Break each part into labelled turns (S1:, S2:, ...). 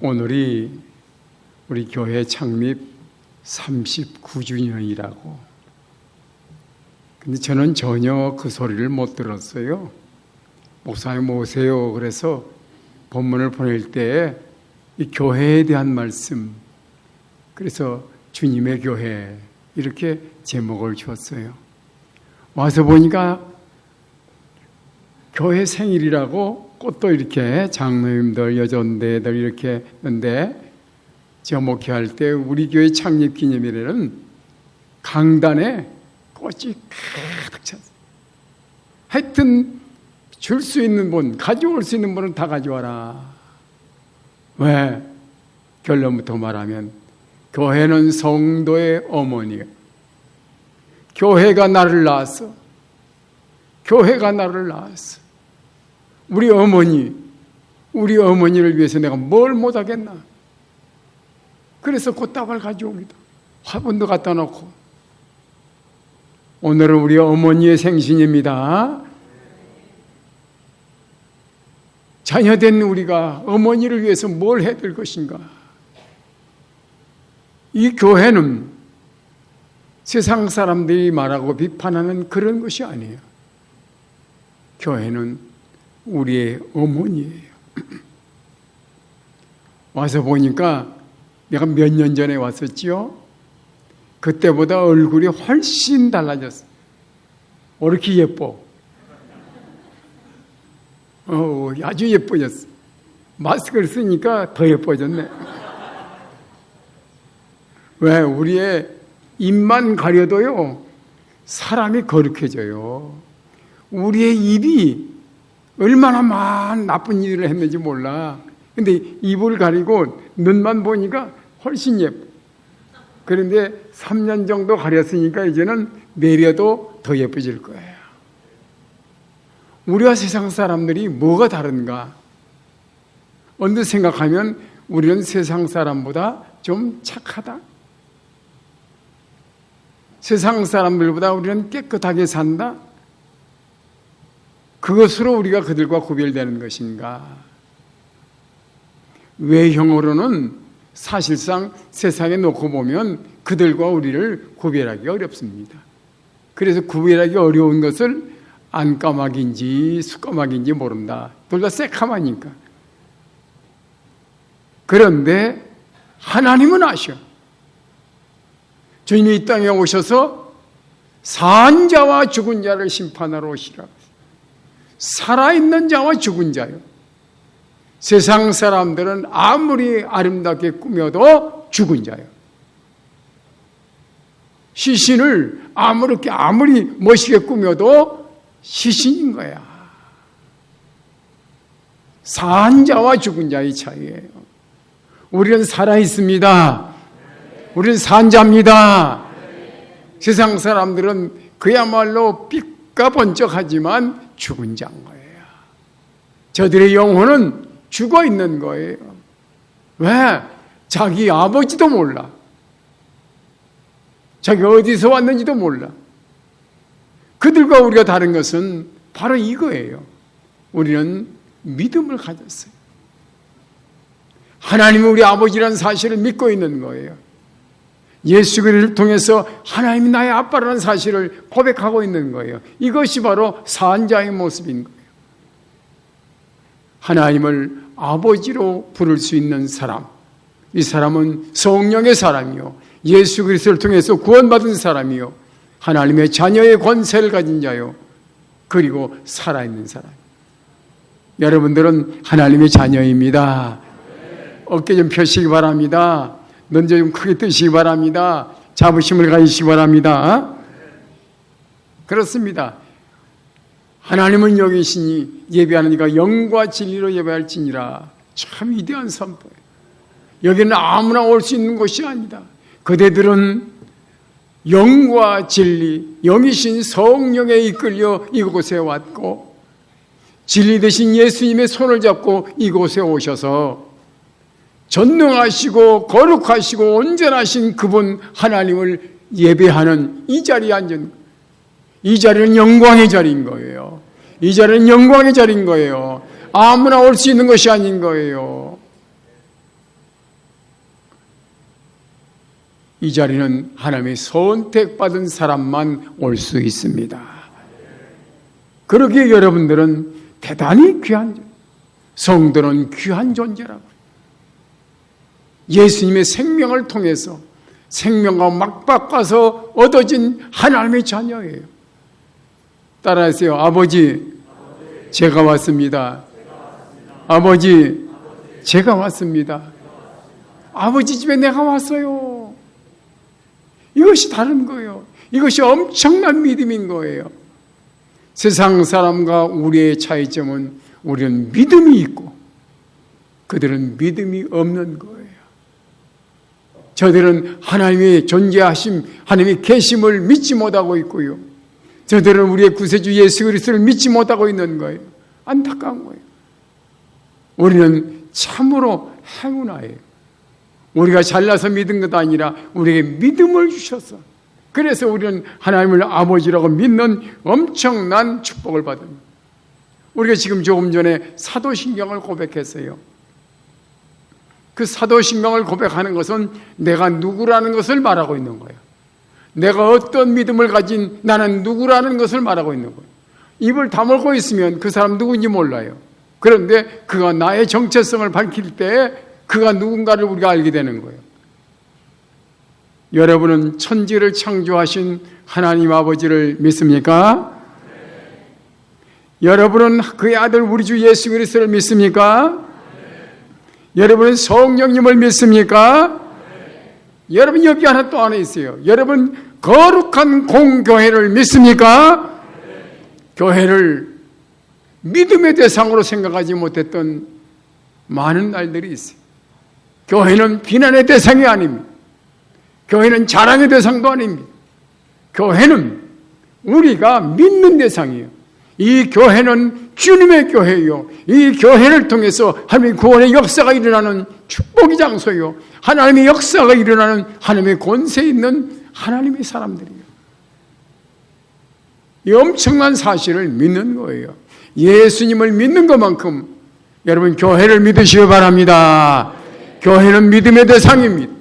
S1: 오늘이 우리 교회 창립 39주년이라고. 근데 저는 전혀 그 소리를 못 들었어요. 목사님 오세요. 그래서 본문을 보낼 때 이 교회에 대한 말씀, 그래서 주님의 교회 이렇게 제목을 주었어요. 와서 보니까 교회 생일이라고 꽃도 이렇게 장로님들, 여전대들 이렇게 했는데, 제가 목회할 때 우리 교회 창립 기념일에는 강단에 꽃이 가득 찼어요. 하여튼 줄 수 있는 분, 가져올 수 있는 분은 다 가져와라. 왜? 결론부터 말하면 교회는 성도의 어머니예요. 교회가 나를 낳았어. 교회가 나를 낳았어. 우리 어머니를 위해서 내가 뭘 못하겠나. 그래서 꽃다발 가져옵니다. 화분도 갖다 놓고. 오늘은 우리 어머니의 생신입니다. 자녀된 우리가 어머니를 위해서 뭘 해야 될 것인가. 이 교회는 세상 사람들이 말하고 비판하는 그런 것이 아니에요. 교회는 우리의 어머니예요. 와서 보니까 내가 몇 년 전에 왔었지요. 그때보다 얼굴이 훨씬 달라졌어. 이렇게 예뻐. 아주 예뻐졌어. 마스크를 쓰니까 더 예뻐졌네. 왜? 우리의 입만 가려도요, 사람이 거룩해져요. 우리의 입이 얼마나 많은 나쁜 일을 했는지 몰라. 근데 입을 가리고 눈만 보니까 훨씬 예뻐. 그런데 3년 정도 가렸으니까 이제는 내려도 더 예뻐질 거예요. 우리와 세상 사람들이 뭐가 다른가? 언뜻 생각하면 우리는 세상 사람보다 좀 착하다. 세상 사람들보다 우리는 깨끗하게 산다. 그것으로 우리가 그들과 구별되는 것인가? 외형으로는 사실상 세상에 놓고 보면 그들과 우리를 구별하기 어렵습니다. 그래서 구별하기 어려운 것을 안까마귀인지 수까마귀인지 모른다. 둘 다 새까마니까. 그런데 하나님은 아셔. 주님이 이 땅에 오셔서 산 자와 죽은 자를 심판하러 오시라. 살아있는 자와 죽은 자요. 세상 사람들은 아무리 아름답게 꾸며도 죽은 자요. 시신을 아무리 멋있게 꾸며도 시신인 거야. 산 자와 죽은 자의 차이예요. 우리는 살아있습니다. 우리는 산 자입니다. 세상 사람들은 그야말로 삐까번쩍하지만 죽은 자인 거예요. 저들의 영혼은 죽어 있는 거예요. 왜? 자기 아버지도 몰라. 자기가 어디서 왔는지도 몰라. 그들과 우리가 다른 것은 바로 이거예요. 우리는 믿음을 가졌어요. 하나님이 우리 아버지라는 사실을 믿고 있는 거예요. 예수 그리스도를 통해서 하나님이 나의 아빠라는 사실을 고백하고 있는 거예요. 이것이 바로 산자의 모습인 거예요. 하나님을 아버지로 부를 수 있는 사람, 이 사람은 성령의 사람이요, 예수 그리스도를 통해서 구원받은 사람이요, 하나님의 자녀의 권세를 가진 자요, 그리고 살아있는 사람. 여러분들은 하나님의 자녀입니다. 어깨 좀 펴시기 바랍니다. 먼저 좀 크게 뜨시기 바랍니다. 자부심을 가지시기 바랍니다. 그렇습니다. 하나님은 여기 있으니 예배하는 이가 영과 진리로 예배할지니라. 참 위대한 선포예요. 여기는 아무나 올 수 있는 곳이 아니다. 그대들은 영과 진리, 영이신 성령에 이끌려 이곳에 왔고, 진리 되신 예수님의 손을 잡고 이곳에 오셔서 전능하시고 거룩하시고 온전하신 그분 하나님을 예배하는 이 자리에 앉은, 이 자리는 영광의 자리인 거예요. 이 자리는 영광의 자리인 거예요. 아무나 올 수 있는 것이 아닌 거예요. 이 자리는 하나님의 선택받은 사람만 올 수 있습니다. 그러기에 여러분들은 대단히 귀한, 성도는 귀한 존재라고. 예수님의 생명을 통해서 생명과 맞바꿔서 얻어진 하나님의 자녀예요. 따라하세요. 아버지, 제가 왔습니다. 아버지, 제가 왔습니다. 아버지 집에 내가 왔어요. 이것이 다른 거예요. 이것이 엄청난 믿음인 거예요. 세상 사람과 우리의 차이점은 우리는 믿음이 있고 그들은 믿음이 없는 거예요. 저들은 하나님의 존재하심, 하나님의 계심을 믿지 못하고 있고요. 저들은 우리의 구세주 예수 그리스도를 믿지 못하고 있는 거예요. 안타까운 거예요. 우리는 참으로 행운아예요. 우리가 잘나서 믿은 것 아니라 우리에게 믿음을 주셔서, 그래서 우리는 하나님을 아버지라고 믿는 엄청난 축복을 받습니다. 우리가 지금 조금 전에 사도신경을 고백했어요. 그 사도신경을 고백하는 것은 내가 누구라는 것을 말하고 있는 거예요. 내가 어떤 믿음을 가진 나는 누구라는 것을 말하고 있는 거예요. 입을 다물고 있으면 그 사람 누군지 몰라요. 그런데 그가 나의 정체성을 밝힐 때 그가 누군가를 우리가 알게 되는 거예요. 여러분은 천지를 창조하신 하나님 아버지를 믿습니까? 네. 여러분은 그의 아들 우리 주 예수 그리스도를 믿습니까? 네. 여러분은 성령님을 믿습니까? 네. 여러분 여기 하나 또 하나 있어요. 여러분 거룩한 공교회를 믿습니까? 네. 교회를 믿음의 대상으로 생각하지 못했던 많은 날들이 있어요. 교회는 비난의 대상이 아닙니다. 교회는 자랑의 대상도 아닙니다. 교회는 우리가 믿는 대상이에요. 이 교회는 주님의 교회예요. 이 교회를 통해서 하나님의 구원의 역사가 일어나는 축복의 장소예요. 하나님의 역사가 일어나는 하나님의 권세 있는 하나님의 사람들이에요. 이 엄청난 사실을 믿는 거예요. 예수님을 믿는 것만큼 여러분 교회를 믿으시기 바랍니다. 교회는 믿음의 대상입니다.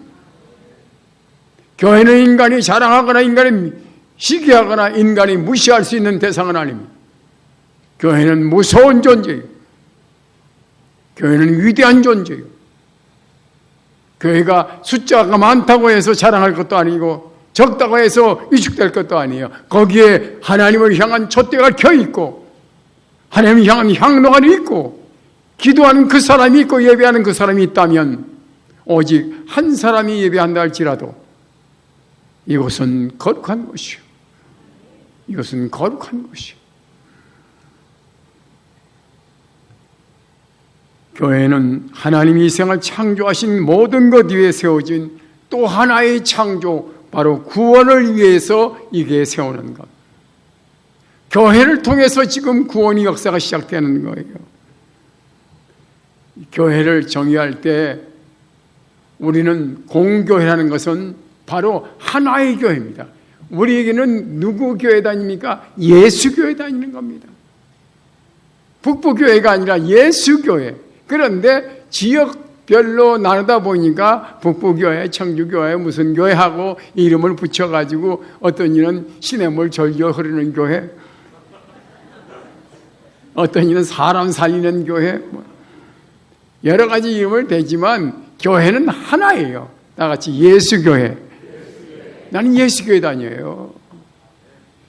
S1: 교회는 인간이 자랑하거나 인간이 시기하거나 인간이 무시할 수 있는 대상은 아닙니다. 교회는 무서운 존재예요. 교회는 위대한 존재예요. 교회가 숫자가 많다고 해서 자랑할 것도 아니고 적다고 해서 위축될 것도 아니에요. 거기에 하나님을 향한 촛대가 켜있고 하나님을 향한 향로가 있고 기도하는 그 사람이 있고 예배하는 그 사람이 있다면 오직 한 사람이 예배한다 할지라도 이것은 거룩한 것이요. 이것은 거룩한 것이요. 교회는 하나님이 이 세상을 창조하신 모든 것 위에 세워진 또 하나의 창조, 바로 구원을 위해서 이게 세우는 것. 교회를 통해서 지금 구원의 역사가 시작되는 거예요. 교회를 정의할 때 우리는 공교회라는 것은 바로 하나의 교회입니다. 우리에게는 누구 교회 다닙니까? 예수 교회 다니는 겁니다. 북부교회가 아니라 예수 교회. 그런데 지역별로 나누다 보니까 북부교회, 청주교회, 무슨 교회하고 이름을 붙여가지고 어떤 이는 시냇물 절겨 흐르는 교회, 어떤 이는 사람 살리는 교회, 여러 가지 이름을 대지만 교회는 하나예요. 나같이 예수교회. 나는 예수교회 다녀요.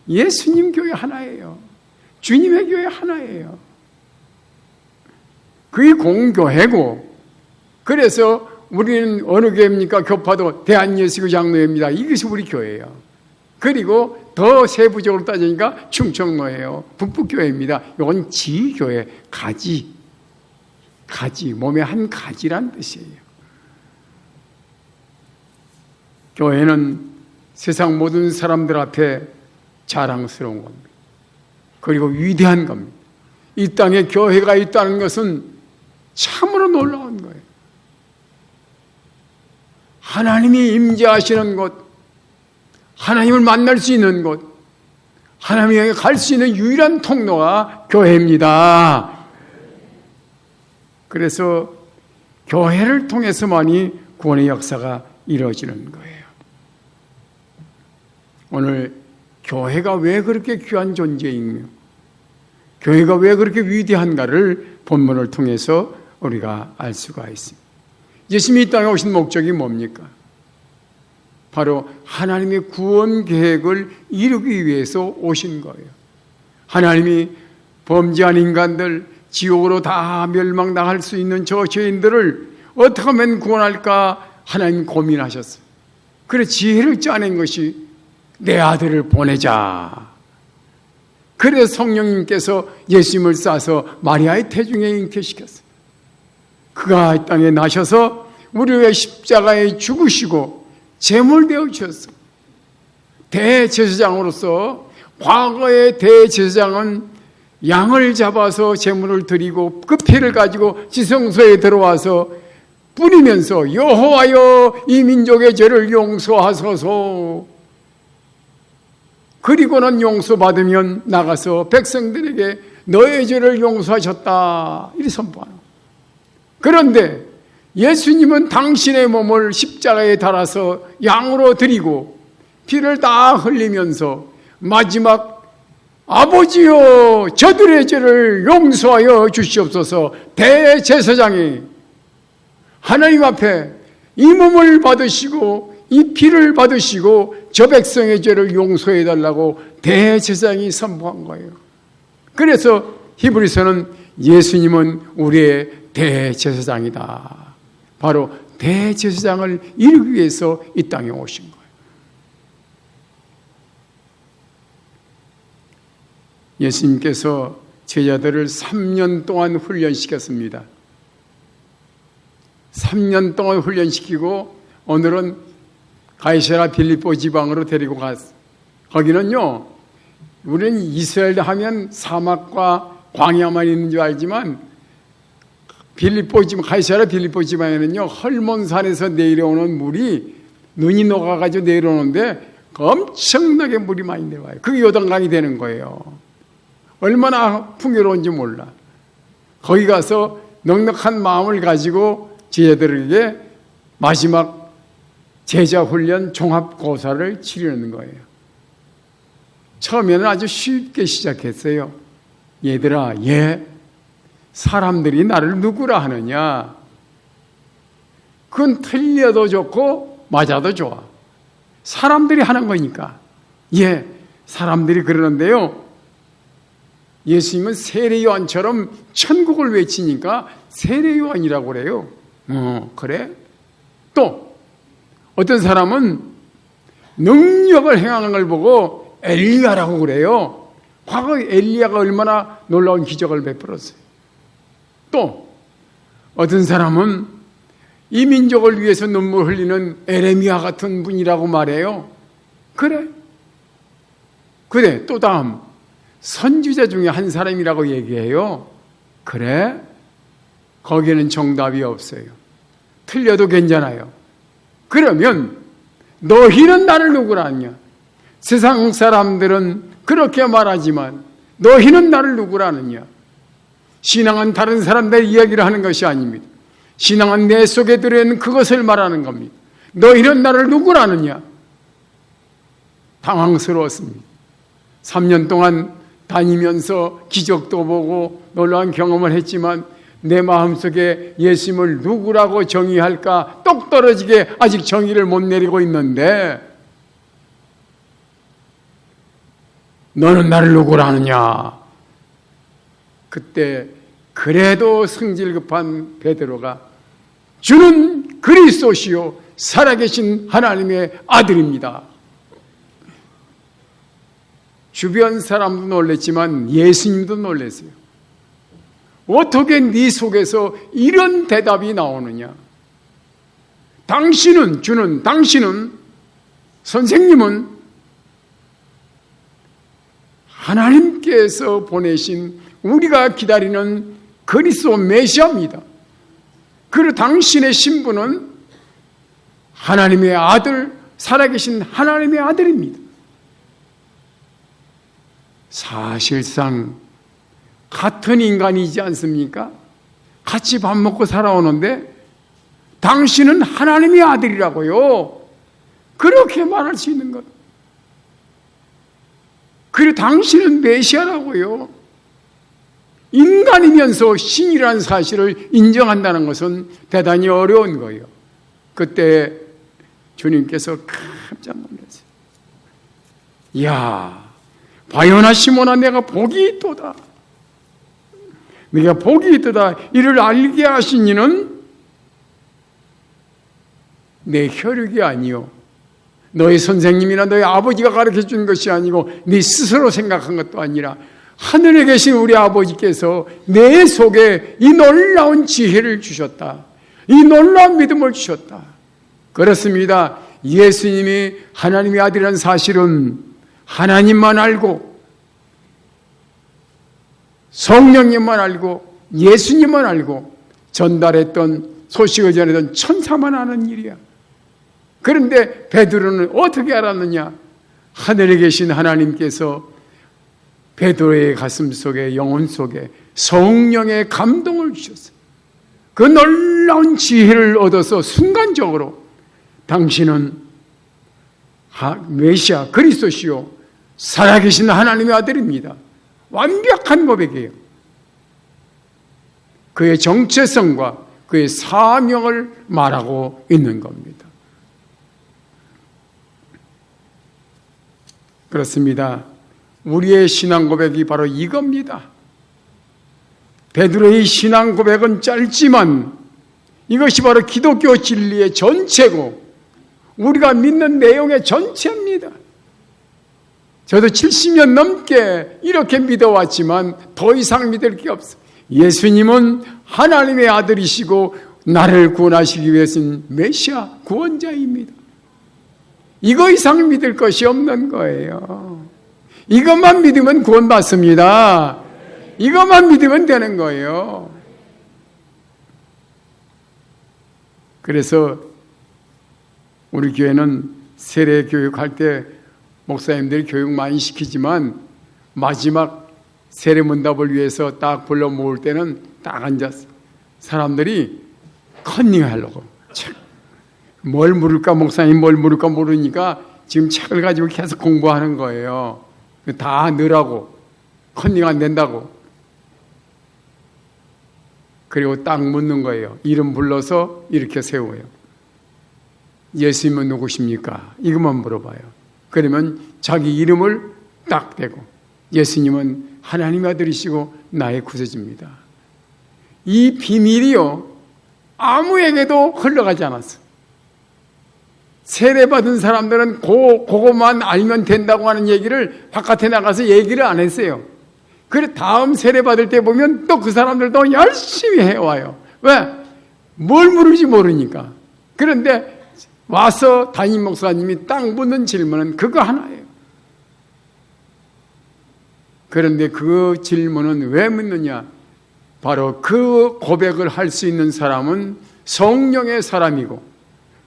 S1: 예수님 교회 하나예요. 주님의 교회 하나예요. 그게 공교회고, 그래서 우리는 어느 교회입니까? 교파도 대한예수교 장로회입니다. 이것이 우리 교회예요. 그리고 더 세부적으로 따지니까 충청로예요. 북부교회입니다. 이건 지교회, 가지, 몸의 한 가지란 뜻이에요. 교회는 세상 모든 사람들 앞에 자랑스러운 겁니다. 그리고 위대한 겁니다. 이 땅에 교회가 있다는 것은 참으로 놀라운 거예요. 하나님이 임재하시는 곳, 하나님을 만날 수 있는 곳, 하나님에게 갈 수 있는 유일한 통로가 교회입니다. 그래서 교회를 통해서만이 구원의 역사가 이루어지는 거예요. 오늘 교회가 왜 그렇게 귀한 존재이며 교회가 왜 그렇게 위대한가를 본문을 통해서 우리가 알 수가 있습니다. 예수님이 이 땅에 오신 목적이 뭡니까? 바로 하나님의 구원 계획을 이루기 위해서 오신 거예요. 하나님이 범죄한 인간들, 지옥으로 다 멸망당할 수 있는 저 죄인들을 어떻게 하면 구원할까 하나님 고민하셨어요. 그래서 지혜를 짜낸 것이 내 아들을 보내자. 그래서 성령님께서 예수님을 쏴서 마리아의 태중에 잉태시켰어요. 그가 이 땅에 나셔서 우리 위해 십자가에 죽으시고 제물되어 주셨어요. 대제사장으로서 과거의 대제사장은 양을 잡아서 제물을 드리고 그 피를 가지고 지성소에 들어와서 뿌리면서 여호와여 이 민족의 죄를 용서하소서. 그리고는 용서받으면 나가서 백성들에게 너의 죄를 용서하셨다 이렇게 선포하는 거예요. 그런데 예수님은 당신의 몸을 십자가에 달아서 양으로 드리고 피를 다 흘리면서 마지막 아버지여 저들의 죄를 용서하여 주시옵소서. 대제사장이 하나님 앞에 이 몸을 받으시고 이 피를 받으시고 저 백성의 죄를 용서해 달라고 대제사장이 선포한 거예요. 그래서 히브리서는 예수님은 우리의 대제사장이다. 바로 대제사장을 이루기 위해서 이 땅에 오신 거예요. 예수님께서 제자들을 3년 동안 훈련시켰습니다. 3년 동안 훈련시키고 오늘은 가이사랴 빌립보 지방으로 데리고 갔어요. 거기는요, 우리는 이스라엘 하면 사막과 광야만 있는 줄 알지만 가이사랴 빌립보 지방에는요, 헐몬산에서 내려오는 물이 눈이 녹아가지고 내려오는데 엄청나게 물이 많이 내려와요. 그게 요단강이 되는 거예요. 얼마나 풍요로운지 몰라. 거기 가서 넉넉한 마음을 가지고 제자들에게 마지막 제자훈련 종합고사를 치르는 거예요. 처음에는 아주 쉽게 시작했어요. 얘들아, 사람들이 나를 누구라 하느냐? 그건 틀려도 좋고 맞아도 좋아. 사람들이 하는 거니까. 사람들이 그러는데요. 예수님은 세례요한처럼 천국을 외치니까 세례요한이라고 그래요. 그래? 또 어떤 사람은 능력을 행하는 걸 보고 엘리야라고 그래요. 과거 엘리야가 얼마나 놀라운 기적을 베풀었어요. 또 어떤 사람은 이 민족을 위해서 눈물 흘리는 에레미야 같은 분이라고 말해요. 그래? 또 다음 선지자 중에 한 사람이라고 얘기해요. 그래? 거기에는 정답이 없어요. 틀려도 괜찮아요. 그러면 너희는 나를 누구라 하냐? 세상 사람들은 그렇게 말하지만 너희는 나를 누구라 하느냐? 신앙은 다른 사람들의 이야기를 하는 것이 아닙니다. 신앙은 내 속에 들어있는 그것을 말하는 겁니다. 너희는 나를 누구라 하느냐? 당황스러웠습니다. 3년 동안 다니면서 기적도 보고 놀라운 경험을 했지만 내 마음속에 예수님을 누구라고 정의할까 똑 떨어지게 아직 정의를 못 내리고 있는데 너는 나를 누구라 하느냐? 그때 그래도 성질 급한 베드로가 주는 그리스도시요 살아계신 하나님의 아들입니다. 주변 사람도 놀랬지만 예수님도 놀랐어요. 어떻게 네 속에서 이런 대답이 나오느냐? 당신은 선생님은 하나님께서 보내신 우리가 기다리는 그리스도 메시아입니다. 그리고 당신의 신분은 하나님의 아들, 살아계신 하나님의 아들입니다. 사실상 같은 인간이지 않습니까? 같이 밥 먹고 살아오는데 당신은 하나님의 아들이라고요. 그렇게 말할 수 있는 것. 그리고 당신은 메시아라고요. 인간이면서 신이라는 사실을 인정한다는 것은 대단히 어려운 거예요. 그때 주님께서 깜짝 놀랐어요. 이야, 바요나 시몬아, 내가 복이 있도다. 네가 복이 있도다. 이를 알게 하신 이는 내 혈육이 아니요, 너의 선생님이나 너의 아버지가 가르쳐준 것이 아니고 네 스스로 생각한 것도 아니라 하늘에 계신 우리 아버지께서 내 속에 이 놀라운 지혜를 주셨다. 이 놀라운 믿음을 주셨다. 그렇습니다. 예수님이 하나님의 아들이라는 사실은 하나님만 알고 성령님만 알고 예수님만 알고 전달했던 소식을 전했던 천사만 아는 일이야. 그런데 베드로는 어떻게 알았느냐? 하늘에 계신 하나님께서 베드로의 가슴 속에, 영혼 속에 성령의 감동을 주셨어요. 그 놀라운 지혜를 얻어서 순간적으로 당신은 메시아 그리스도시요 살아계신 하나님의 아들입니다. 완벽한 고백이에요. 그의 정체성과 그의 사명을 말하고 있는 겁니다. 그렇습니다. 우리의 신앙 고백이 바로 이겁니다. 베드로의 신앙 고백은 짧지만 이것이 바로 기독교 진리의 전체고 우리가 믿는 내용의 전체입니다. 저도 70년 넘게 이렇게 믿어왔지만 더 이상 믿을 게 없어요. 예수님은 하나님의 아들이시고 나를 구원하시기 위해서는 메시아 구원자입니다. 이거 이상 믿을 것이 없는 거예요. 이것만 믿으면 구원받습니다. 이것만 믿으면 되는 거예요. 그래서 우리 교회는 세례 교육할 때 목사님들이 교육 많이 시키지만 마지막 세례 문답을 위해서 딱 불러 모을 때는 딱 앉았어. 사람들이 컨닝하려고 뭘 물을까, 목사님 뭘 물을까 모르니까 지금 책을 가지고 계속 공부하는 거예요. 다 넣으라고, 컨닝 안 된다고. 그리고 딱 묻는 거예요. 이름 불러서 이렇게 세워요. 예수님은 누구십니까? 이것만 물어봐요. 그러면 자기 이름을 딱 대고 예수님은 하나님의 아들이시고 나의 구세주입니다. 이 비밀이요 아무에게도 흘러가지 않았어. 세례받은 사람들은 그것만 알면 된다고 하는 얘기를 바깥에 나가서 얘기를 안 했어요. 그래 다음 세례받을 때 보면 또 그 사람들도 열심히 해와요. 왜? 뭘 물을지 모르니까. 그런데 와서 담임 목사님이 딱 묻는 질문은 그거 하나예요. 그런데 그 질문은 왜 묻느냐? 바로 그 고백을 할 수 있는 사람은 성령의 사람이고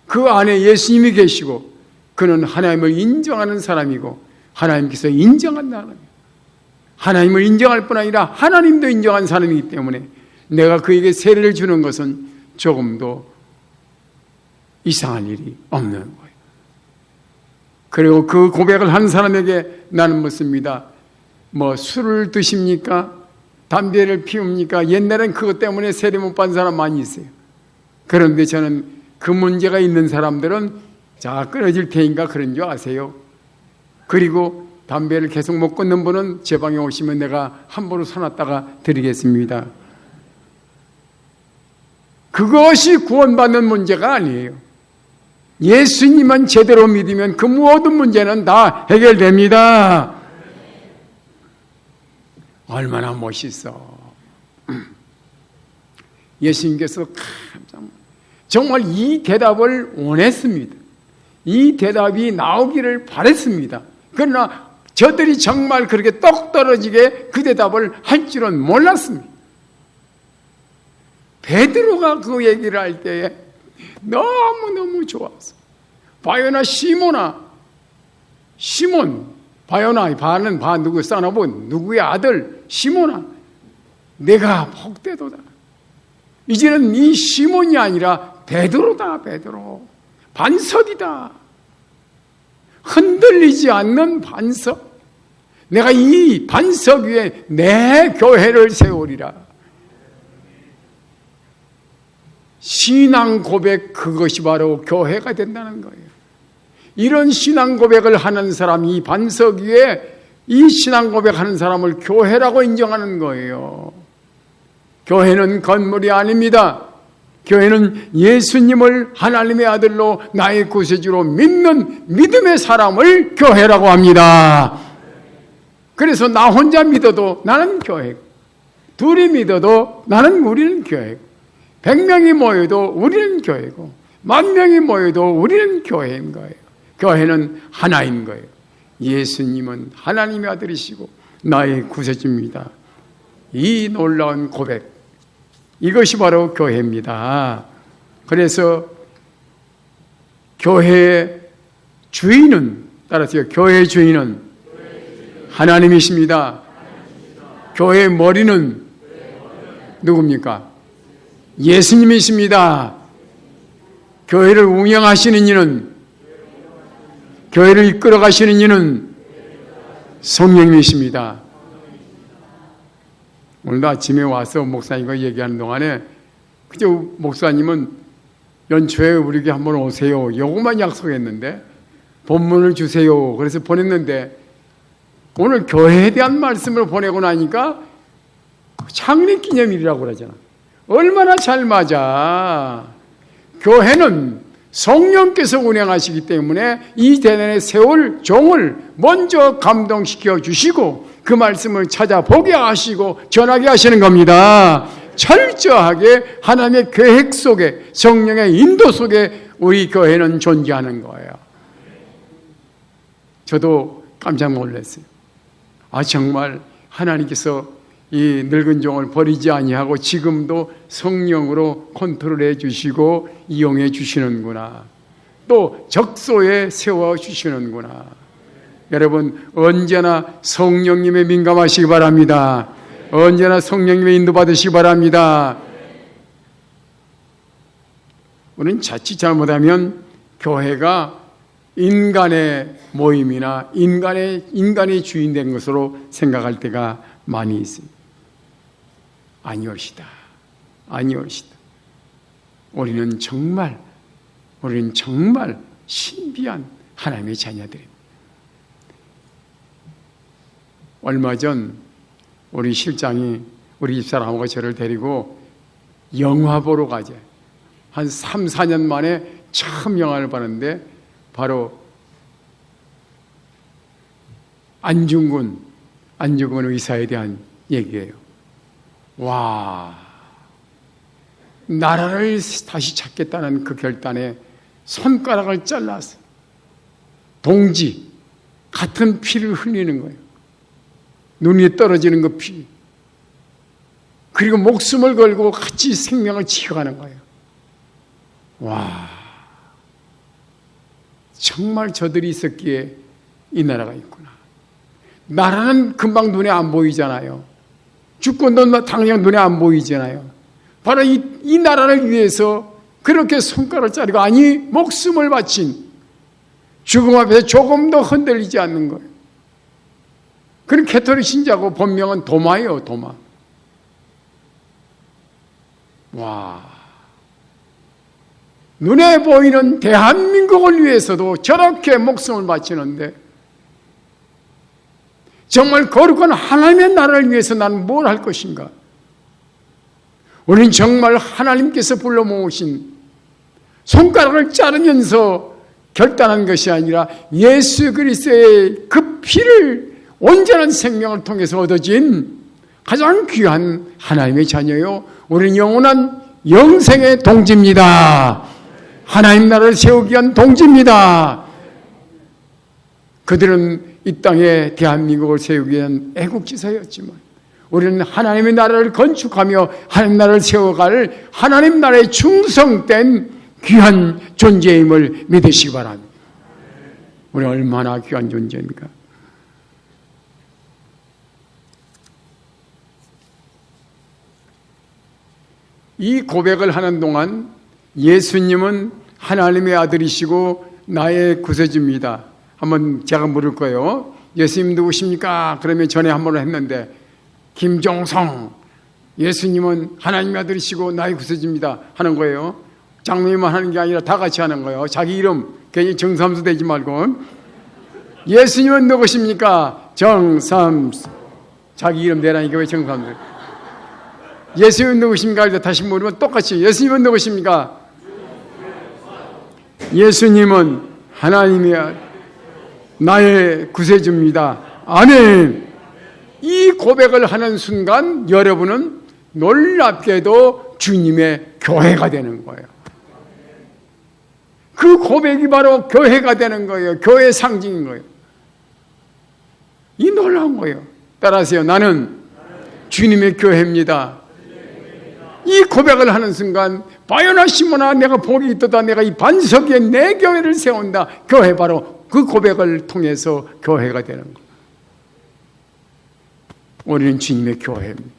S1: 그 안에 예수님이 계시고 그는 하나님을 인정하는 사람이고 하나님께서 인정한다는 거예요. 하나님을 인정할 뿐 아니라 하나님도 인정한 사람이기 때문에 내가 그에게 세례를 주는 것은 조금도 이상한 일이 없는 거예요. 그리고 그 고백을 한 사람에게 나는 묻습니다. 뭐 술을 드십니까? 담배를 피웁니까? 옛날엔 그것 때문에 세례 못 받은 사람 많이 있어요. 그런데 저는 그 문제가 있는 사람들은 자 끊어질 테니까 그런 줄 아세요. 그리고 담배를 계속 못 끊는 분은 제 방에 오시면 내가 함부로 사놨다가 드리겠습니다. 그것이 구원받는 문제가 아니에요. 예수님만 제대로 믿으면 그 모든 문제는 다 해결됩니다. 얼마나 멋있어. 예수님께서 정말 이 대답을 원했습니다. 이 대답이 나오기를 바랬습니다. 그러나 저들이 정말 그렇게 똑 떨어지게 그 대답을 할 줄은 몰랐습니다. 베드로가 그 얘기를 할 때에 너무너무 좋았어. 바요나 시몬아, 시몬, 바요나, 바는 바 누구 싸나본 누구의 아들 시몬아, 내가 복되도다. 이제는 이 시몬이 아니라 베드로다. 베드로 반석이다. 흔들리지 않는 반석. 내가 이 반석 위에 내 교회를 세우리라. 신앙 고백, 그것이 바로 교회가 된다는 거예요. 이런 신앙 고백을 하는 사람이 이 반석 위에 이 신앙 고백하는 사람을 교회라고 인정하는 거예요. 교회는 건물이 아닙니다. 교회는 예수님을 하나님의 아들로 나의 구세주로 믿는 믿음의 사람을 교회라고 합니다. 그래서 나 혼자 믿어도 나는 교회고, 둘이 믿어도 우리는 교회고, 100명이 모여도 우리는 교회고, 10,000명이 모여도 우리는 교회인 거예요. 교회는 하나인 거예요. 예수님은 하나님의 아들이시고 나의 구세주입니다. 이 놀라운 고백, 이것이 바로 교회입니다. 그래서 교회의 주인은, 따라서 교회의 주인은 하나님이십니다. 교회의 머리는 누굽니까? 예수님이십니다. 교회를 운영하시는 이는, 교회를 이끌어 가시는 이는 성령님이십니다. 오늘도 아침에 와서 목사님과 얘기하는 동안에 그저 목사님은 연초에 우리에게 한번 오세요, 요것만 약속했는데 본문을 주세요, 그래서 보냈는데 오늘 교회에 대한 말씀을 보내고 나니까 창립기념일이라고 그러잖아. 얼마나 잘 맞아. 교회는 성령께서 운영하시기 때문에 이 대단에 세울 종을 먼저 감동시켜 주시고 그 말씀을 찾아보게 하시고 전하게 하시는 겁니다. 철저하게 하나님의 계획 속에, 성령의 인도 속에 우리 교회는 존재하는 거예요. 저도 깜짝 놀랐어요. 정말 하나님께서 이 늙은 종을 버리지 아니하고 지금도 성령으로 컨트롤해 주시고 이용해 주시는구나. 또 적소에 세워 주시는구나. 여러분, 언제나 성령님의 민감하시기 바랍니다. 언제나 성령님의 인도 받으시기 바랍니다. 우리는 자칫 잘못하면 교회가 인간의 모임이나 인간의 주인 된 것으로 생각할 때가 많이 있습니다. 아니옵시다. 우리는 정말 신비한 하나님의 자녀들입니다. 얼마 전 우리 실장이 우리 집사람하고 저를 데리고 영화 보러 가자. 한 3, 4년 만에 처음 영화를 봤는데 바로 안중근 의사에 대한 얘기예요. 와, 나라를 다시 찾겠다는 그 결단에 손가락을 잘라서 동지 같은 피를 흘리는 거예요. 눈이 떨어지는 그 피. 그리고 목숨을 걸고 같이 생명을 지켜가는 거예요. 와, 정말 저들이 있었기에 이 나라가 있구나. 나라는 금방 눈에 안 보이잖아요. 주권도 당장 눈에 안 보이잖아요. 바로 이 나라를 위해서 그렇게 손가락을 자르고, 아니 목숨을 바친, 죽음 앞에서 조금도 흔들리지 않는 거예요. 그런 캐토릭 신자고 본명은 도마예요, 도마. 와, 눈에 보이는 대한민국을 위해서도 저렇게 목숨을 바치는데 정말 거룩한 하나님의 나라를 위해서 나는 뭘 할 것인가? 우리는 정말 하나님께서 불러 모으신, 손가락을 자르면서 결단한 것이 아니라 예수 그리스도의 그 피를, 온전한 생명을 통해서 얻어진 가장 귀한 하나님의 자녀요, 우리는 영원한 영생의 동지입니다. 하나님 나라를 세우기 위한 동지입니다. 그들은 이 땅에 대한민국을 세우기 위한 애국지사였지만 우리는 하나님의 나라를 건축하며 하나님 나라를 세워갈 하나님 나라에 충성된 귀한 존재임을 믿으시기 바랍니다. 우리 얼마나 귀한 존재입니까? 이 고백을 하는 동안 예수님은 하나님의 아들이시고 나의 구세주입니다. 한번 제가 물을 거예요. 예수님 누구십니까? 그러면 전에 한 번 했는데 김종성, 예수님은 하나님의 아들이시고 나의 구세주입니다 하는 거예요. 장로님만 하는 게 아니라 다 같이 하는 거예요. 자기 이름 괜히 정삼수 되지 말고. 예수님은 누구십니까? 정삼수. 자기 이름 내라니까 왜 정삼수. 예수님은 누구십니까? 이제 다시 물으면 똑같이 예수님은 누구십니까? 예수님은 하나님의 나의 구세주입니다. 아멘. 이 고백을 하는 순간 여러분은 놀랍게도 주님의 교회가 되는 거예요. 그 고백이 바로 교회가 되는 거예요. 교회의 상징인 거예요. 이 놀라운 거예요. 따라하세요. 나는 주님의 교회입니다. 이 고백을 하는 순간 바요나 시모나 내가 복이 있도다. 내가 이 반석 위에 내 교회를 세운다. 교회 바로 그 고백을 통해서 교회가 되는 거예요. 우리는 주님의 교회입니다.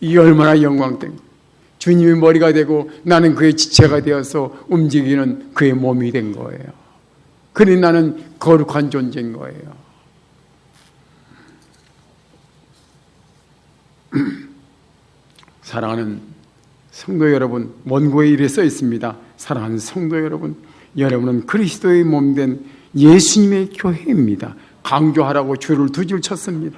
S1: 이게 얼마나 영광된 거예요. 주님이 머리가 되고 나는 그의 지체가 되어서 움직이는 그의 몸이 된 거예요. 그러니 나는 거룩한 존재인 거예요. 사랑하는 성도 여러분, 원고에 이래 써 있습니다. 사랑하는 성도 여러분, 여러분은 그리스도의 몸된 예수님의 교회입니다. 강조하라고 줄을 두 줄 쳤습니다.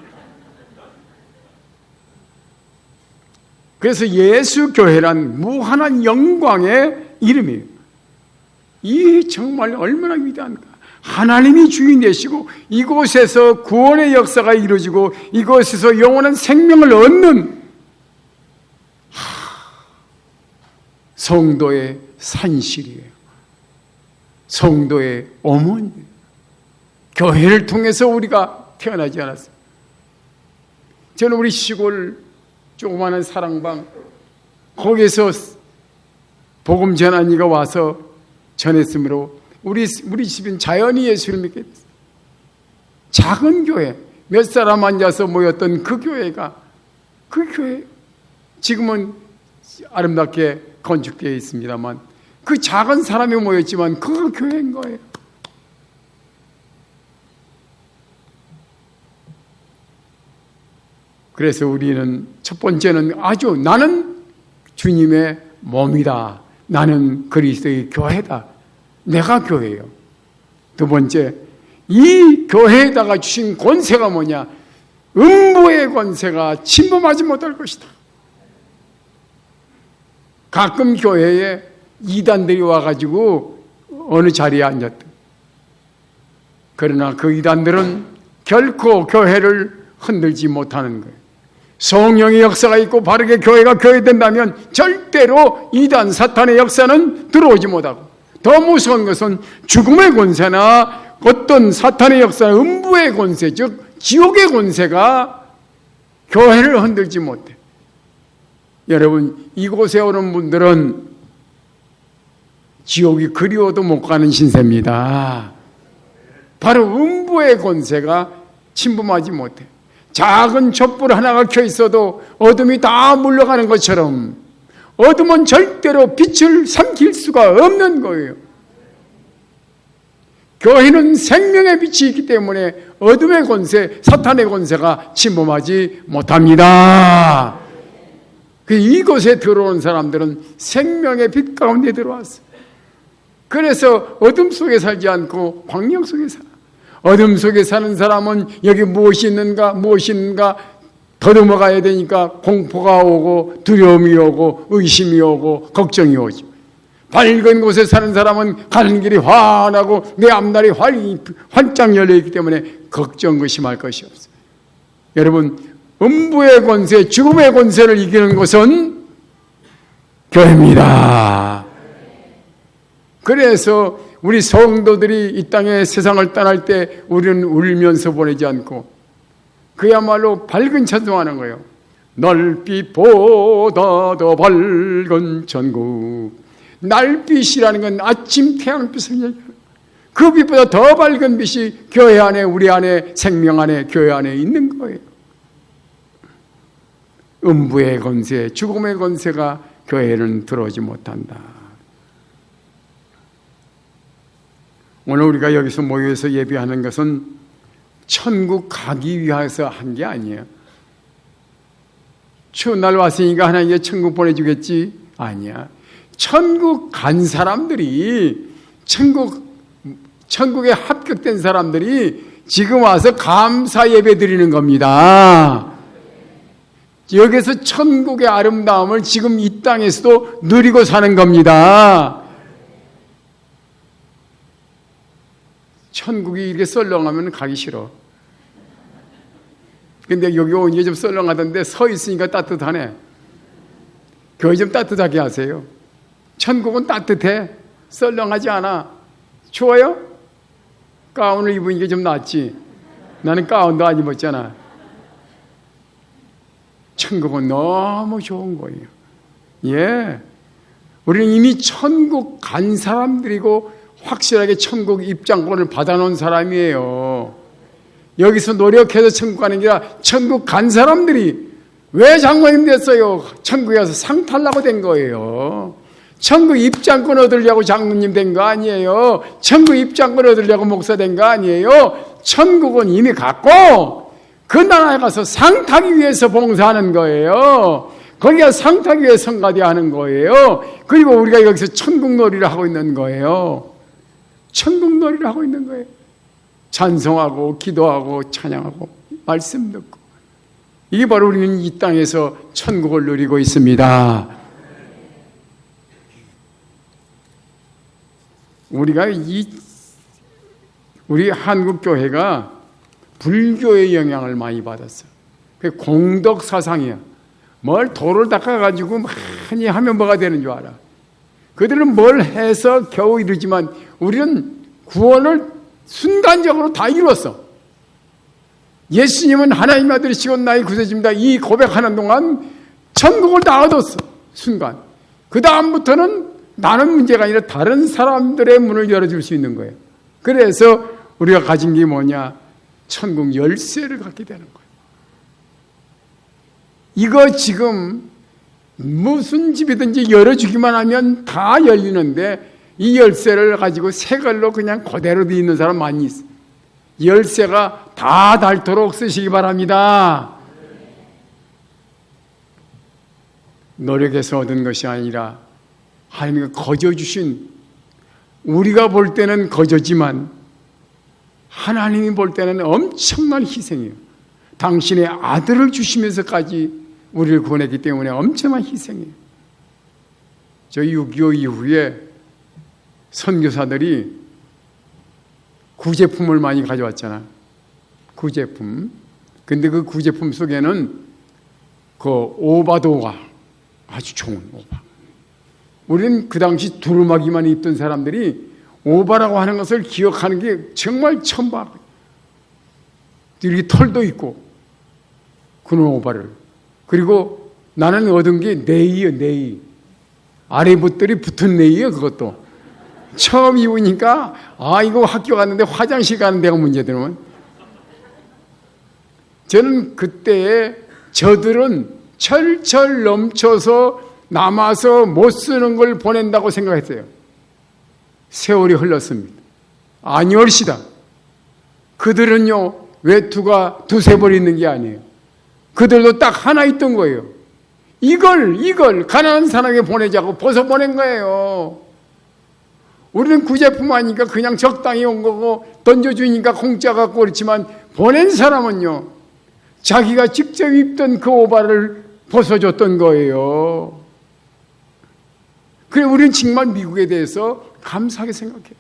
S1: 그래서 예수 교회란 무한한 영광의 이름이에요. 이 정말 얼마나 위대한가. 하나님이 주인 되시고 이곳에서 구원의 역사가 이루어지고 이곳에서 영원한 생명을 얻는 성도의 산실이에요. 성도의 어머니. 교회를 통해서 우리가 태어나지 않았어요. 저는 우리 시골 조그마한 사랑방 거기에서 복음 전환이가 와서 전했으므로 우리 집은 자연히 예수를 믿게 됐어요. 작은 교회 몇 사람 앉아서 모였던 그 교회가 그 교회 지금은 아름답게 건축되어 있습니다만 그 작은 사람이 모였지만 그 교회인 거예요. 그래서 우리는 첫 번째는 아주 나는 주님의 몸이다. 나는 그리스도의 교회다. 내가 교회예요. 두 번째, 이 교회에다가 주신 권세가 뭐냐? 음부의 권세가 침범하지 못할 것이다. 가끔 교회에 이단들이 와가지고 어느 자리에 앉았다. 그러나 그 이단들은 결코 교회를 흔들지 못하는 거예요. 성령의 역사가 있고 바르게 교회가 교회된다면 절대로 이단 사탄의 역사는 들어오지 못하고, 더 무서운 것은 죽음의 권세나 어떤 사탄의 역사, 음부의 권세, 즉 지옥의 권세가 교회를 흔들지 못해. 여러분, 이곳에 오는 분들은 지옥이 그리워도 못 가는 신세입니다. 바로 음부의 권세가 침범하지 못해. 작은 촛불 하나가 켜 있어도 어둠이 다 물러가는 것처럼 어둠은 절대로 빛을 삼킬 수가 없는 거예요. 교회는 생명의 빛이 있기 때문에 어둠의 권세, 사탄의 권세가 침범하지 못합니다. 이곳에 들어온 사람들은 생명의 빛 가운데 들어왔어요. 그래서 어둠 속에 살지 않고 광명 속에 살아. 어둠 속에 사는 사람은 여기 무엇이 있는가 더듬어 가야 되니까 공포가 오고 두려움이 오고 의심이 오고 걱정이 오죠. 밝은 곳에 사는 사람은 가는 길이 환하고 내 앞날이 활짝 열려있기 때문에 걱정 의심할 것이 없어요. 여러분, 음부의 권세, 죽음의 권세를 이기는 것은 교회입니다. 그래서 우리 성도들이 이 땅에 세상을 떠날 때 우리는 울면서 보내지 않고 그야말로 밝은 찬송하는 거예요. 날빛보다 더 밝은 천국. 날빛이라는 건 아침 태양빛을 얘기해요. 그 빛보다 더 밝은 빛이 교회 안에, 우리 안에, 생명 안에, 교회 안에 있는 거예요. 음부의 권세, 죽음의 권세가 교회는 들어오지 못한다. 오늘 우리가 여기서 모여서 예배하는 것은 천국 가기 위해서 한 게 아니에요. 추운 날 왔으니까 하나님께 천국 보내주겠지? 아니야. 천국 간 사람들이, 천국에 합격된 사람들이 지금 와서 감사 예배 드리는 겁니다. 여기서 천국의 아름다움을 지금 이 땅에서도 누리고 사는 겁니다. 천국이 이렇게 썰렁하면 가기 싫어. 근데 여기 오니까 좀 썰렁하던데 서 있으니까 따뜻하네. 교회 좀 따뜻하게 하세요. 천국은 따뜻해. 썰렁하지 않아. 추워요? 가운을 입으니까 좀 낫지. 나는 가운도 안 입었잖아. 천국은 너무 좋은 거예요. 예. 우리는 이미 천국 간 사람들이고 확실하게 천국 입장권을 받아놓은 사람이에요. 여기서 노력해서 천국 가는 게 아니라 천국 간 사람들이 왜 장로님 됐어요? 천국에 가서 상 타려고 된 거예요. 천국 입장권 얻으려고 장로님 된 거 아니에요. 천국 입장권 얻으려고 목사 된 거 아니에요. 천국은 이미 갔고 그 나라에 가서 상 타기 위해서 봉사하는 거예요. 거기가 상 타기 위해 성가대야 하는 거예요. 그리고 우리가 여기서 천국놀이를 하고 있는 거예요. 천국놀이를 하고 있는 거예요. 찬송하고 기도하고 찬양하고 말씀 듣고, 이게 바로 우리는 이 땅에서 천국을 누리고 있습니다. 우리 한국 교회가 불교의 영향을 많이 받았어요. 그게 공덕 사상이야. 뭘 돌을 닦아가지고 많이 하면 뭐가 되는 줄 알아. 그들은 뭘 해서 겨우 이루지만 우리는 구원을 순간적으로 다 이뤘어. 예수님은 하나님 아들이시고 나의 구세주입니다. 이 고백하는 동안 천국을 다 얻었어. 순간. 그 다음부터는 나는 문제가 아니라 다른 사람들의 문을 열어줄 수 있는 거예요. 그래서 우리가 가진 게 뭐냐? 천국 열쇠를 갖게 되는 거예요. 이거 지금 무슨 집이든지 열어주기만 하면 다 열리는데 이 열쇠를 가지고 새 걸로 그냥 그대로 돼 있는 사람 많이 있어요. 열쇠가 다 닳도록 쓰시기 바랍니다. 노력해서 얻은 것이 아니라 하나님이 거저 주신, 우리가 볼 때는 거저지만 하나님이 볼 때는 엄청난 희생이에요. 당신의 아들을 주시면서까지 우리를 구원했기 때문에 엄청난 희생이에요. 저희 6.25 이후에 선교사들이 구제품을 많이 가져왔잖아. 구제품. 근데 그 구제품 속에는 그 오바도가 아주 좋은 오바. 우리는 그 당시 두루마기만 입던 사람들이 오바라고 하는 것을 기억하는 게 정말 처음 봐. 이렇게 털도 있고 그런 오바를. 그리고 나는 얻은 게 네이요, 네이. 아래 붓들이 붙은 네이요, 그것도. 처음 입으니까 이거 학교 갔는데 화장실 가는 데가 문제되면, 저는 그때 저들은 철철 넘쳐서 남아서 못 쓰는 걸 보낸다고 생각했어요. 세월이 흘렀습니다. 아니올시다. 그들은요, 외투가 두세 벌 있는 게 아니에요. 그들도 딱 하나 있던 거예요. 이걸 가난한 사람에게 보내자고 벗어 보낸 거예요. 우리는 구제품 하니까 그냥 적당히 온 거고 던져주니까 공짜 갖고 그렇지만 보낸 사람은요, 자기가 직접 입던 그 오바를 벗어줬던 거예요. 그래, 우리는 정말 미국에 대해서 감사하게 생각해요.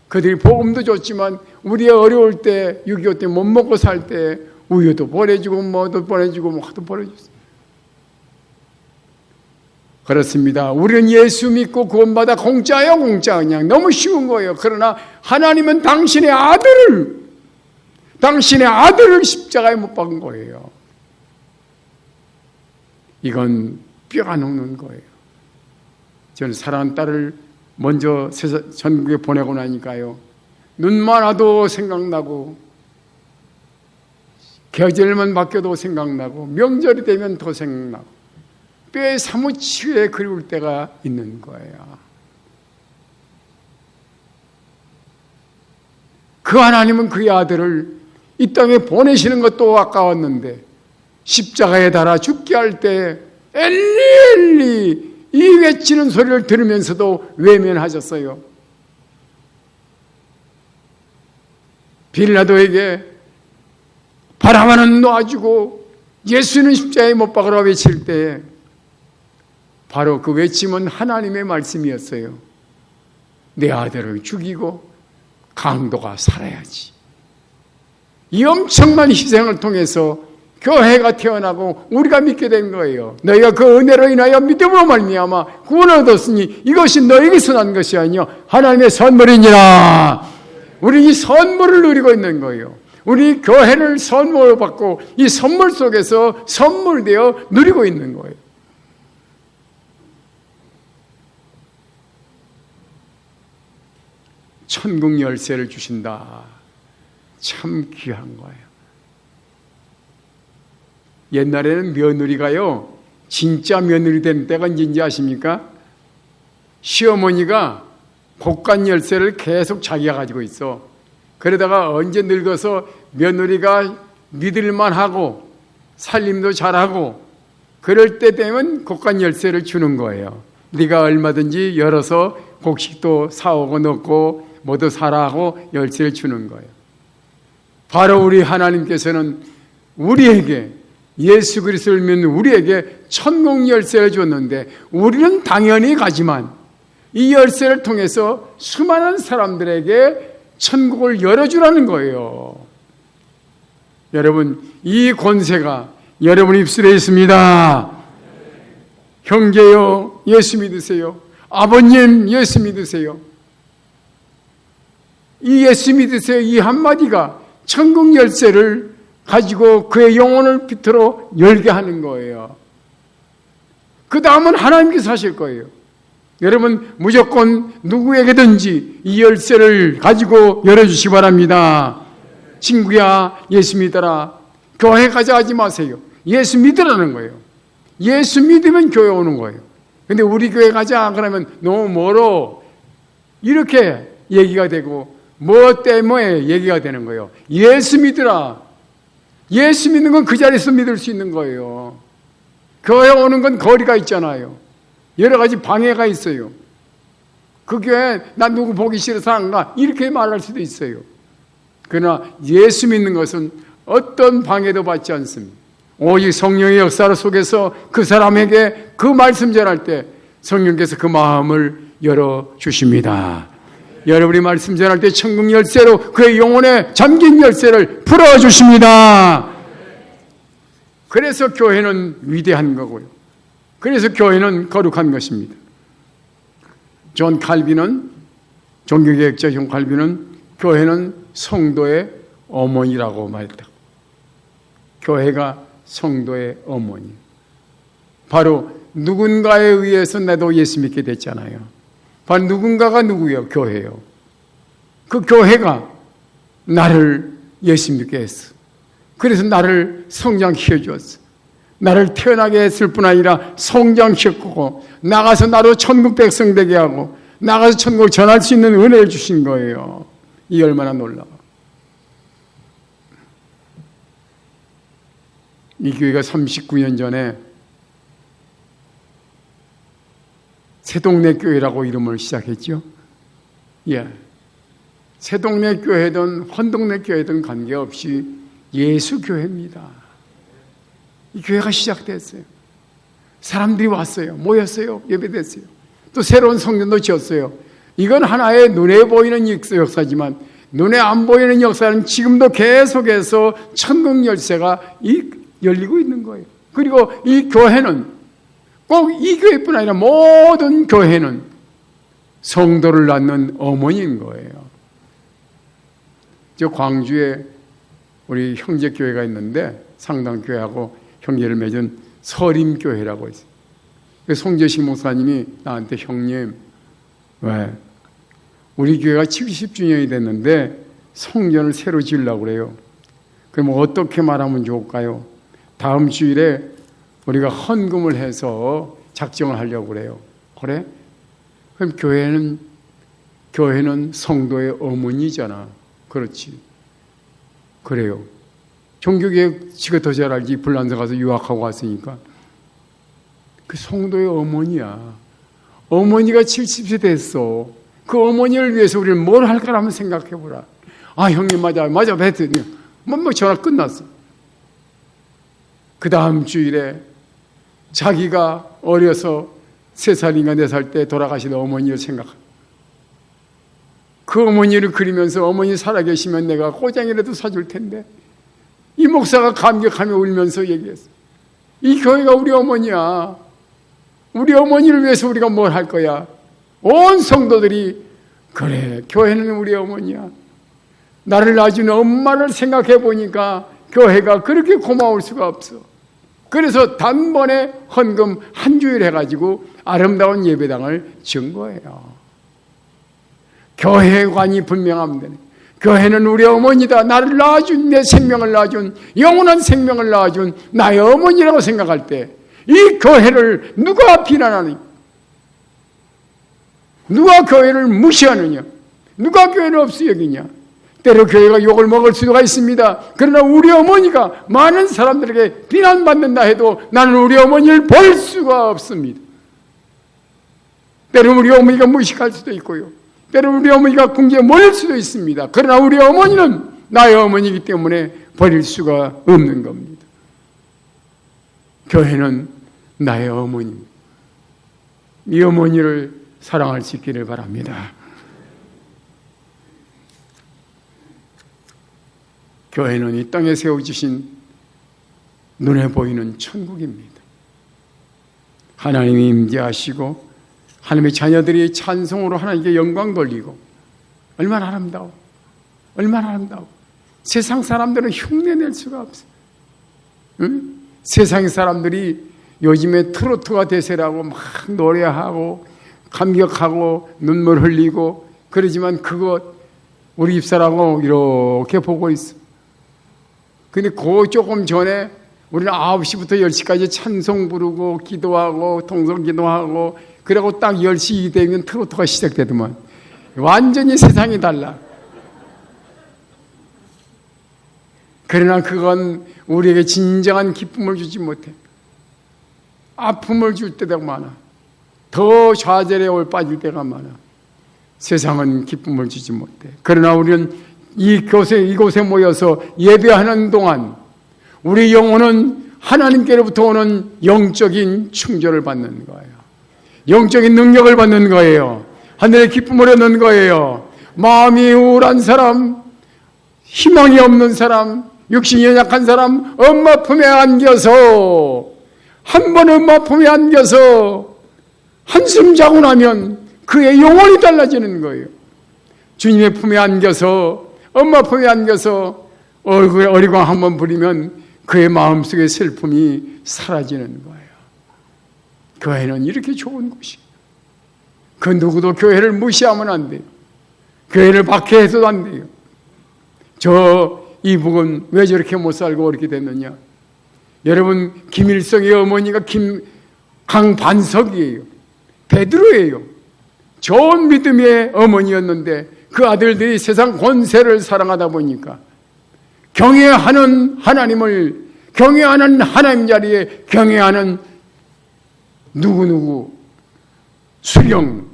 S1: 그들이 복음도 줬지만 우리의 어려울 때, 6.25 때 못 먹고 살 때 우유도 보내주고 뭐도 보내주고 뭐도 보내줬어요. 그렇습니다. 우리는 예수 믿고 구원받아 공짜예요, 공짜. 그냥 너무 쉬운 거예요. 그러나 하나님은 당신의 아들을 십자가에 못 박은 거예요. 이건 뼈가 녹는 거예요. 저는 사랑하는 딸을 먼저 전국에 보내고 나니까요, 눈만 와도 생각나고, 계절만 바뀌어도 생각나고, 명절이 되면 더 생각나고, 뼈에 사무치게 그리울 때가 있는 거예요. 그 하나님은 그의 아들을 이 땅에 보내시는 것도 아까웠는데 십자가에 달아 죽게 할 때 엘리 엘리 이 외치는 소리를 들으면서도 외면하셨어요. 빌라도에게 바라바는 놔주고 예수는 십자가에 못 박으라 외칠 때 바로 그 외침은 하나님의 말씀이었어요. 내 아들을 죽이고 강도가 살아야지. 이 엄청난 희생을 통해서 교회가 태어나고 우리가 믿게 된 거예요. 너희가 그 은혜로 인하여 믿음으로 말미암아 구원을 얻었으니 이것이 너희에게서 난 것이 아니요 하나님의 선물이니라. 우리 이 선물을 누리고 있는 거예요. 우리 교회를 선물로 받고 이 선물 속에서 선물되어 누리고 있는 거예요. 천국 열쇠를 주신다. 참 귀한 거예요. 옛날에는 며느리가요, 진짜 며느리 된 때가 언제인지 아십니까? 시어머니가 곡간 열쇠를 계속 자기가 가지고 있어. 그러다가 언제 늙어서 며느리가 믿을만 하고 살림도 잘하고 그럴 때 되면 곡간 열쇠를 주는 거예요. 네가 얼마든지 열어서 곡식도 사오고 넣고 모두 사라 하고 열쇠를 주는 거예요. 바로 우리 하나님께서는 우리에게 예수 그리스도를 믿는 우리에게 천국 열쇠를 줬는데 우리는 당연히 가지만 이 열쇠를 통해서 수많은 사람들에게 천국을 열어주라는 거예요. 여러분, 이 권세가 여러분 입술에 있습니다. 형제요, 예수 믿으세요. 아버님, 예수 믿으세요. 이 예수 믿으세요 이 한마디가 천국 열쇠를 가지고 그의 영혼을 비틀어 열게 하는 거예요. 그 다음은 하나님께서 하실 거예요. 여러분 무조건 누구에게든지 이 열쇠를 가지고 열어주시기 바랍니다. 친구야, 예수 믿어라. 교회 가자 하지 마세요. 예수 믿으라는 거예요. 예수 믿으면 교회 오는 거예요. 근데 우리 교회 가자 그러면 너무 멀어 이렇게 얘기가 되고 뭐 때문에 얘기가 되는 거예요. 예수 믿으라. 예수 믿는 건 그 자리에서 믿을 수 있는 거예요. 교회 오는 건 거리가 있잖아요. 여러 가지 방해가 있어요. 그 교회 난 누구 보기 싫어서 안 가 이렇게 말할 수도 있어요. 그러나 예수 믿는 것은 어떤 방해도 받지 않습니다. 오직 성령의 역사 속에서 그 사람에게 그 말씀 전할 때 성령께서 그 마음을 열어주십니다. 여러분이 말씀 전할 때 천국 열쇠로 그의 영혼에 잠긴 열쇠를 풀어주십니다. 그래서 교회는 위대한 거고요. 그래서 교회는 거룩한 것입니다. 존 칼빈은, 종교개혁자 존 칼빈은 교회는 성도의 어머니라고 말했다. 교회가 성도의 어머니. 바로 누군가에 의해서 나도 예수 믿게 됐잖아요. 바로 누군가가 누구예요? 교회예요. 그 교회가 나를 예수 믿게 했어. 그래서 나를 성장시켜 주었어. 나를 태어나게 했을 뿐 아니라 성장시켰고 나가서 나로 천국 백성 되게 하고 나가서 천국을 전할 수 있는 은혜를 주신 거예요. 이 얼마나 놀라워. 이 교회가 39년 전에 새동네 교회라고 이름을 시작했죠. 예. 새동네 교회든 헌동네 교회든 관계없이 예수 교회입니다. 이 교회가 시작됐어요. 사람들이 왔어요. 모였어요. 예배됐어요. 또 새로운 성전도 지었어요. 이건 하나의 눈에 보이는 역사지만 눈에 안 보이는 역사는 지금도 계속해서 천국 열쇠가 열리고 있는 거예요. 그리고 이 교회는 꼭 이 교회뿐 아니라 모든 교회는 성도를 낳는 어머니인 거예요. 저 광주에 우리 형제교회가 있는데 상당교회하고 형제를 맺은 서림교회라고 있어요. 송재식 목사님이 나한테 형님, 왜? 우리 교회가 70주년이 됐는데 성전을 새로 지으려고 그래요. 그럼 어떻게 말하면 좋을까요? 다음 주일에 우리가 헌금을 해서 작정을 하려고 그래요. 그래? 그럼 교회는 성도의 어머니잖아. 그렇지. 그래요. 종교개혁 지가 더 잘 알지. 불란서 가서 유학하고 왔으니까. 그 성도의 어머니야. 어머니가 70세 됐어. 그 어머니를 위해서 우리는 뭘 할까 한번 생각해 보라. 아, 형님 맞아 했더니 뭐 전화 끝났어. 그 다음 주일에 자기가 어려서 3살인가 4살 때 돌아가신 어머니를 생각하고 그 어머니를 그리면서 어머니 살아계시면 내가 꼬장이라도 사줄 텐데 이 목사가 감격하며 울면서 얘기했어. 이 교회가 우리 어머니야. 우리 어머니를 위해서 우리가 뭘 할 거야. 온 성도들이 그래, 교회는 우리 어머니야. 나를 낳아준 엄마를 생각해 보니까 교회가 그렇게 고마울 수가 없어. 그래서 단번에 헌금 한 주일 해가지고 아름다운 예배당을 지은 거예요. 교회관이 분명하면 되네. 교회는 우리 어머니다. 나를 낳아준, 내 생명을 낳아준, 영원한 생명을 낳아준 나의 어머니라고 생각할 때 이 교회를 누가 비난하느냐? 누가 교회를 무시하느냐? 누가 교회를 없이 여기냐? 때로 교회가 욕을 먹을 수가 있습니다. 그러나 우리 어머니가 많은 사람들에게 비난받는다 해도 나는 우리 어머니를 볼 수가 없습니다. 때로 우리 어머니가 무식할 수도 있고요. 때로 우리 어머니가 궁지에 몰릴 수도 있습니다. 그러나 우리 어머니는 나의 어머니이기 때문에 버릴 수가 없는 겁니다. 교회는 나의 어머니입니다. 이 어머니를 사랑할 수 있기를 바랍니다. 교회는 이 땅에 세워주신 눈에 보이는 천국입니다. 하나님이 임재하시고 하나님의 자녀들이 찬송으로 하나님께 영광 돌리고 얼마나 아름다워. 얼마나 아름다워. 세상 사람들은 흉내낼 수가 없어. 응? 세상 사람들이 요즘에 트로트가 대세라고 막 노래하고 감격하고 눈물 흘리고 그러지만 그거 우리 입사라고 이렇게 보고 있어. 근데 그 조금 전에 우리는 9시부터 10시까지 찬송 부르고 기도하고 통성 기도하고 그리고 딱 10시 되면 트로트가 시작되더만 완전히 세상이 달라. 그러나 그건 우리에게 진정한 기쁨을 주지 못해. 아픔을 줄 때가 많아. 더 좌절에 빠질 때가 많아. 세상은 기쁨을 주지 못해. 그러나 우리는 이곳에 모여서 예배하는 동안 우리 영혼은 하나님께로부터 오는 영적인 충전을 받는 거예요. 영적인 능력을 받는 거예요. 하늘의 기쁨을 얻는 거예요. 마음이 우울한 사람, 희망이 없는 사람, 육신이 연약한 사람, 엄마 품에 안겨서 한 번 엄마 품에 안겨서 한숨 자고 나면 그의 영혼이 달라지는 거예요. 주님의 품에 안겨서 엄마 품에 안겨서 얼굴에 어리광 한번 부리면 그의 마음속의 슬픔이 사라지는 거예요. 교회는 이렇게 좋은 곳이에요. 그 누구도 교회를 무시하면 안 돼요. 교회를 박해해서도 안 돼요. 이북은 왜 저렇게 못 살고 그렇게 됐느냐? 여러분, 김일성의 어머니가 강반석이에요. 베드로예요. 좋은 믿음의 어머니였는데 그 아들들이 세상 권세를 사랑하다 보니까 경외하는 하나님을 경외하는 하나님 자리에 경외하는 누구누구 수령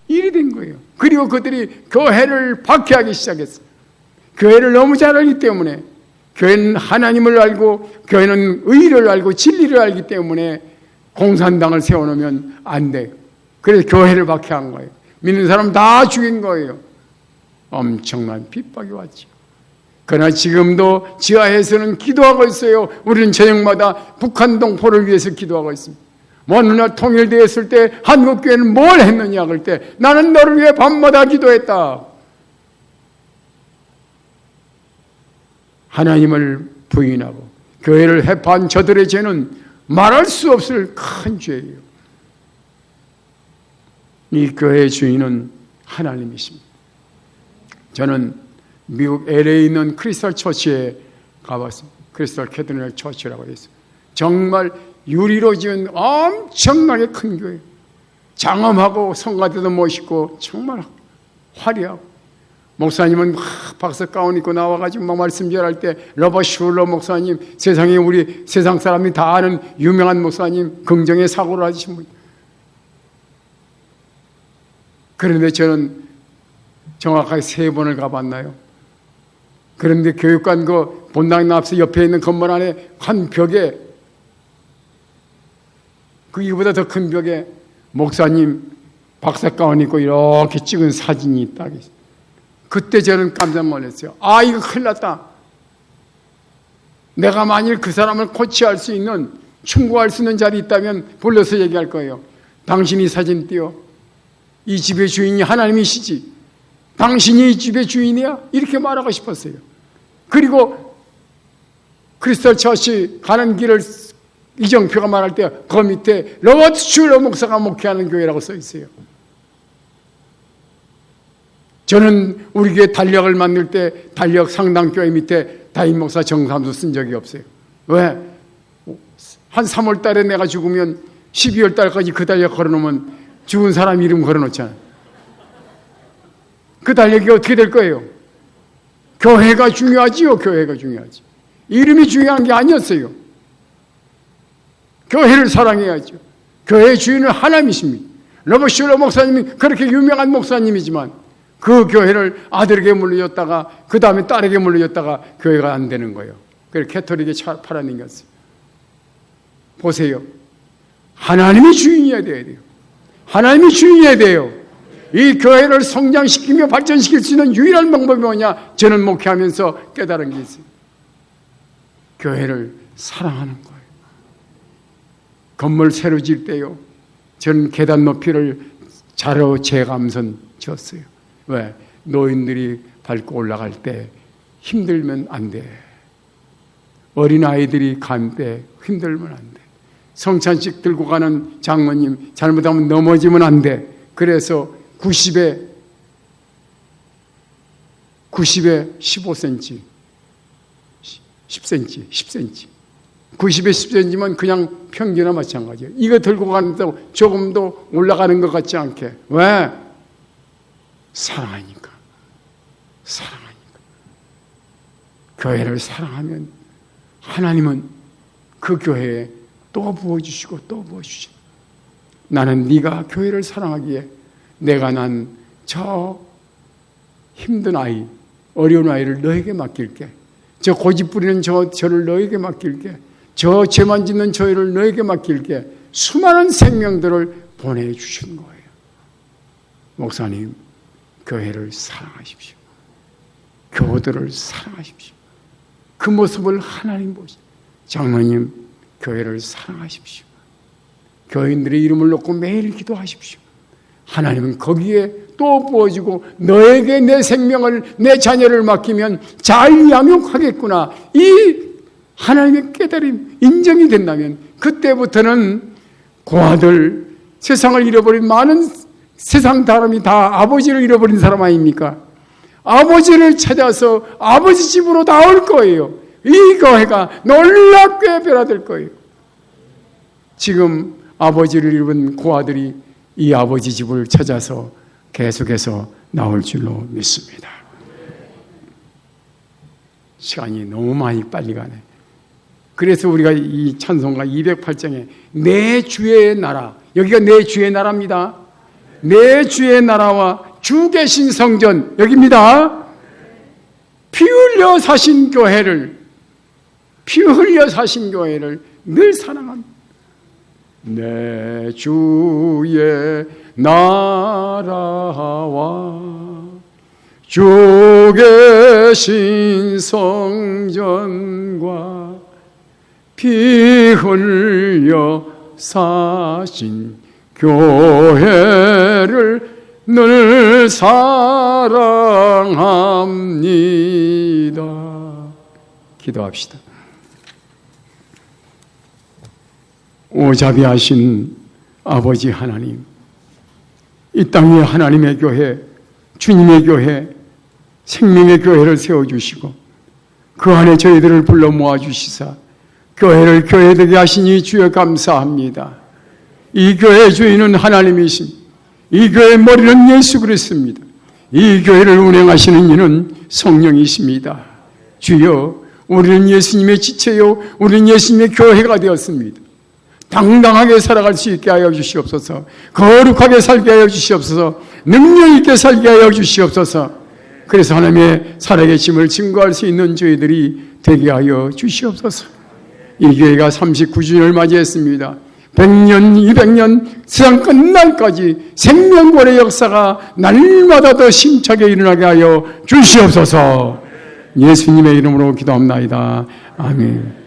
S1: 일이 된 거예요. 그리고 그들이 교회를 박해하기 시작했어요. 교회를 너무 잘 알기 때문에 교회는 하나님을 알고 교회는 의를 알고 진리를 알기 때문에 공산당을 세워놓으면 안 돼요. 그래서 교회를 박해한 거예요. 믿는 사람 다 죽인 거예요. 엄청난 핍박이 왔죠. 그러나 지금도 지하에서는 기도하고 있어요. 우리는 저녁마다 북한 동포를 위해서 기도하고 있습니다. 어느 날 통일되었을 때 한국교회는 뭘 했느냐 그럴 때 나는 너를 위해 밤마다 기도했다. 하나님을 부인하고 교회를 해파한 저들의 죄는 말할 수 없을 큰 죄예요. 이 교회의 주인은 하나님이십니다. 저는 미국 LA에 있는 크리스탈 처치에 가봤습니다. 크리스탈 캐드널 처치라고 했어요. 정말 유리로 지은 엄청나게 큰 교회. 장엄하고 성가대도 멋있고 정말 화려하고 목사님은 박사 가운 입고 나와가지고 막 말씀 전할 때 러버트 슐러 목사님, 세상에 우리 세상 사람이 다 아는 유명한 목사님, 긍정의 사고를 하신 분. 그런데 저는 정확하게 3번을 가봤나요? 그런데 교육관 그 본당 앞에 옆에 있는 건물 안에 한 벽에, 그 이보다 더 큰 벽에 목사님 박사 가운 입고 이렇게 찍은 사진이 있다. 그때 저는 깜짝 놀랐어요. 아, 이거 큰일 났다. 내가 만일 그 사람을 코치할 수 있는, 충고할 수 있는 자리 있다면 불러서 얘기할 거예요. 당신이 사진 띄워. 이 집의 주인이 하나님이시지. 당신이 이 집의 주인이야? 이렇게 말하고 싶었어요. 그리고 크리스탈 처치 가는 길을 이정표가 말할 때 그 밑에 로버트 슐러 목사가 목회하는 교회라고 써 있어요. 저는 우리 교회 달력을 만들 때 달력 상당교회 밑에 다임 목사 정삼도 쓴 적이 없어요. 왜? 한 3월 달에 내가 죽으면 12월 달까지 그 달력 걸어놓으면 죽은 사람 이름 걸어놓잖아요. 그 달력이 어떻게 될 거예요? 교회가 중요하지요. 교회가 중요하지. 이름이 중요한 게 아니었어요. 교회를 사랑해야죠. 교회의 주인은 하나님이십니다. 로버트 슐러 목사님이 그렇게 유명한 목사님이지만 그 교회를 아들에게 물려줬다가 그 다음에 딸에게 물려줬다가 교회가 안 되는 거예요. 그래서 캐톨릭에 팔아넘겼어요. 보세요. 하나님이 주인이어야 돼요. 하나님이 주인이어야 돼요. 이 교회를 성장시키며 발전시킬 수 있는 유일한 방법이 뭐냐? 저는 목회하면서 깨달은 게 있어요. 교회를 사랑하는 거예요. 건물 새로 질 때요, 저는 계단 높이를 자료 재감선 지었어요. 왜? 노인들이 밟고 올라갈 때 힘들면 안 돼. 어린아이들이 갈 때 힘들면 안 돼. 성찬식 들고 가는 장모님 잘못하면 넘어지면 안 돼. 그래서 90에 15cm, 10cm. 90에 10cm면 그냥 평균이나 마찬가지예요. 이거 들고 가는데도 조금 더 올라가는 것 같지 않게. 왜? 사랑하니까. 사랑하니까. 교회를 사랑하면 하나님은 그 교회에 또 부어주시고 또 부어주시고. 나는 네가 교회를 사랑하기에 내가 난 저 힘든 아이, 어려운 아이를 너에게 맡길게. 저 고집 부리는 저를 너에게 맡길게. 저 죄만 짓는 저희를 너에게 맡길게. 수많은 생명들을 보내주신 거예요. 목사님, 교회를 사랑하십시오. 교우들을 사랑하십시오. 그 모습을 하나님 보시오. 장로님, 교회를 사랑하십시오. 교인들의 이름을 놓고 매일 기도하십시오. 하나님은 거기에 또 부어주고 너에게 내 생명을, 내 자녀를 맡기면 잘 양육하겠구나. 이 하나님의 깨달음, 인정이 된다면 그때부터는 고아들, 세상을 잃어버린 많은 세상 사람이 다 아버지를 잃어버린 사람 아닙니까? 아버지를 찾아서 아버지 집으로 나올 거예요. 이 교회가 놀랍게 변화될 거예요. 지금 아버지를 잃은 고아들이 이 아버지 집을 찾아서 계속해서 나올 줄로 믿습니다. 시간이 너무 많이 빨리 가네. 그래서 우리가 이 찬송가 208장에 내 주의 나라, 여기가 내 주의 나라입니다. 내 주의 나라와 주 계신 성전, 여기입니다. 피 흘려 사신 교회를, 피 흘려 사신 교회를 늘 사랑합니다. 내 주의 나라와 주 계신 성전과 피 흘려 사신 교회를 늘 사랑합니다. 기도합시다. 오자비하신 아버지 하나님, 이 땅에 하나님의 교회, 주님의 교회, 생명의 교회를 세워주시고 그 안에 저희들을 불러 모아주시사 교회를 교회되게 하시니 주여 감사합니다. 이 교회의 주인은 하나님이신, 이 교회의 머리는 예수 그리스도입니다. 이 교회를 운행하시는 이는 성령이십니다. 주여, 우리는 예수님의 지체요, 우리는 예수님의 교회가 되었습니다. 당당하게 살아갈 수 있게 하여 주시옵소서. 거룩하게 살게 하여 주시옵소서. 능력 있게 살게 하여 주시옵소서. 그래서 하나님의 살아계심을 증거할 수 있는 저희들이 되게 하여 주시옵소서. 이 교회가 39주년을 맞이했습니다. 100년, 200년, 세상 끝날까지 생명권의 역사가 날마다 더 심차게 일어나게 하여 주시옵소서. 예수님의 이름으로 기도합나이다. 아멘.